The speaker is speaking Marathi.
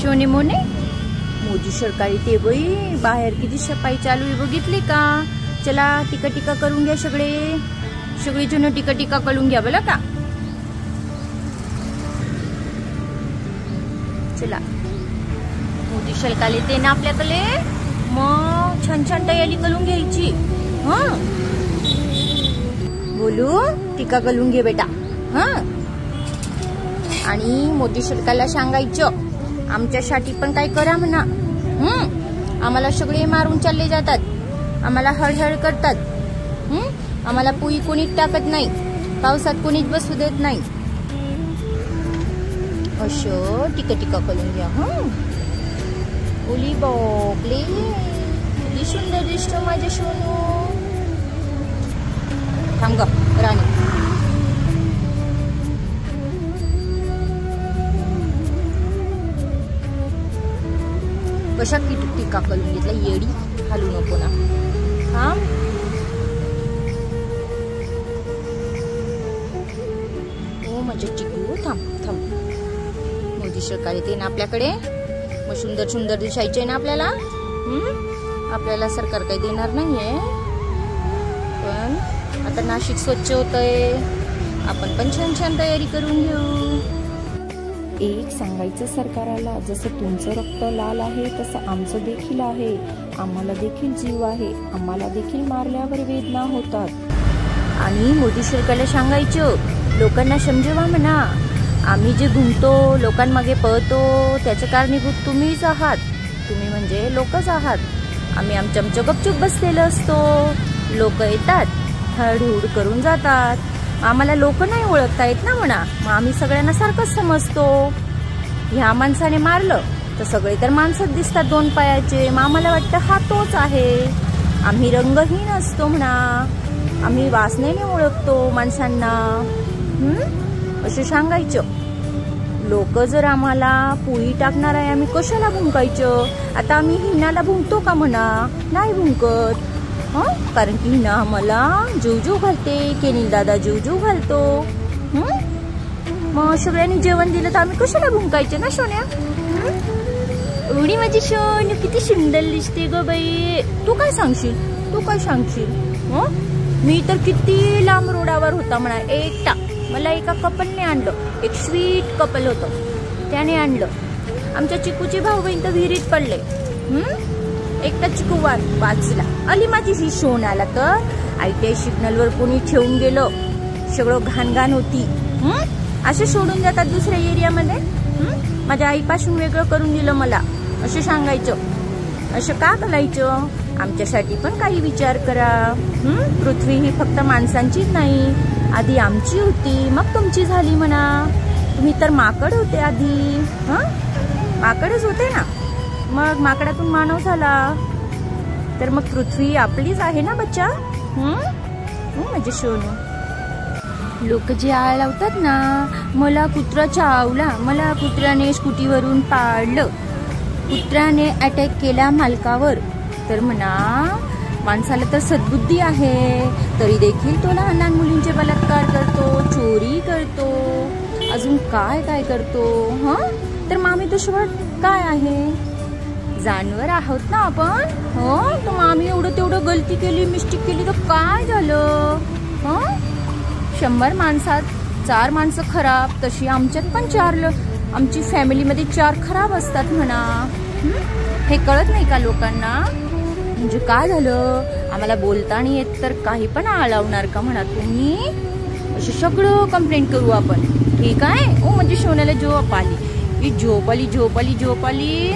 शोने मोने मोदी सरकारी ते बाई बाहेर किती सफाई चालू आहे बघितली का? चला टीका टीका करून घ्या सगळे जण टीका टीका करून घ्या बरं का? चला मोदी सरकारी ते ना आपल्याकडे मग छान छान तयारी करून घ्यायची. बोलू टीका करून घे बेटा. आणि मोदी सरकारला सांगायचं आमच्यासाठी पण काय करा म्हणा. आम्हाला सगळे मारून चालले जातात, आम्हाला हळहळ करतात. आम्हाला पुई कोणीच टाकत नाही, पावसात कोणीच बसू देत नाही. असं टीका टीका करून घ्या. ओली बापले किती सुंदर दिसतो माझ्या सोनू. थांब ग राणी. कशा किती टीका करून घेतला येडी. हालू नको ना. थांब. ओ माझ्या चिकू थांब थांब. मोदी सरकार येते ना आपल्याकडे, मग सुंदर सुंदर दिसायचे ना आपल्याला. आपल्याला सरकार काही देणार नाहीये, पण आता नाशिक स्वच्छ होतंय, आपण पण छान छान तयारी करून घेऊ. एक सांगायचं सरकाराला, जसं तुमचं रक्त लाल आहे तसं आमचं देखील आहे. आम्हाला देखील जीव आहे, आम्हाला देखील मारल्यावर वेदना होतात. आणि मोदी सरकारला सांगायचं लोकांना समजवा म्हणा. आम्ही जे घुमतो लोकांमागे पळतो त्याचं कारणीभूत तुम्हीच आहात. तुम्ही म्हणजे लोकच आहात. आम्ही आमचं गपचूप बसलेलं असतो, लोक येतात हळहूड करून जातात. आम्हाला लोक नाही ओळखता येत ना म्हणा, मग आम्ही सगळ्यांना सारखंच समजतो. ह्या माणसाने मारलं तर सगळे तर माणसंच दिसतात दोन पायाचे, मग आम्हाला वाटतं हा तोच आहे. आम्ही रंगहीन असतो म्हणा, आम्ही वासनेने ओळखतो माणसांना. असं सांगायचं. लोक जर आम्हाला पोळी टाकणार आहे आम्ही कशाला भुंकायचं? आता आम्ही हिनाला भुंकतो का म्हणा? नाही भुंकत. कारण की हिना आम्हाला जीव घालते, केनील दादा जीव घालतो. मग सगळ्यांनी जेवण दिलं तर आम्ही कशाला भुंकायचं ना सोन्या? एवढी माझी सोन किती सुंदर दिसते ग बाई. तू काय सांगशील? मी तर किती लांब रोडावर होता म्हणा एकटा. मला एका कपलने आणलं, एक स्वीट कपल होतं, त्याने आणलं. आमच्या चिकूची भाऊ बहीण तर विहिरीत पडले. एकटा चिकू वाचला. आली माझी ही सोन. आला तर ITI सिग्नलवर कोणी ठेवून गेलं, सगळं घाण होती. असे सोडून जातात दुसऱ्या एरियामध्ये. माझ्या आईपासून वेगळं करून दिलं मला. असं सांगायचं. असं का करायचं? आमच्यासाठी पण काही विचार करा. पृथ्वी ही फक्त माणसांचीच नाही, आधी आमची होती मग तुमची झाली म्हणा. तुम्ही तर माकड होते आधी. माकडच होते ना, मग माकडातून मानव झाला. तर मग पृथ्वी आपलीच आहे ना बच्चा. म्हणजे सोनू. लोक जे आळ लावतात ना, मला कुत्रा चावला, मला कुत्र्याने स्कूटीवरून पाडलं, कुत्र्याने अटॅक केला मालकावर, तर म्हणा माणसाला तर सद्बुद्धी आहे, तरी देखील तो लहान लहान मुलींचे बलात्कार करतो, चोरी करतो, अजून काय काय करतो. तर मग आम्ही त्याच्यावर काय आहे? जानवर आहोत ना आपण. तर मग आम्ही एवढं तेवढं गलती केली, मिस्टेक केली तर काय झालं? 100 माणसात 4 माणसं खराब, तशी आमच्यात पण 4 आमची फॅमिलीमध्ये 4 खराब असतात म्हणा. हे कळत नाही का लोकांना? म्हणजे काय झालं? आम्हाला बोलता नाही येत तर काही पण आळवणार का म्हणा तुम्ही? असे सगळं कंप्लेंट करू आपण, ठीक आहे? म्हणजे सोन्याला झोप आली, झोप आली.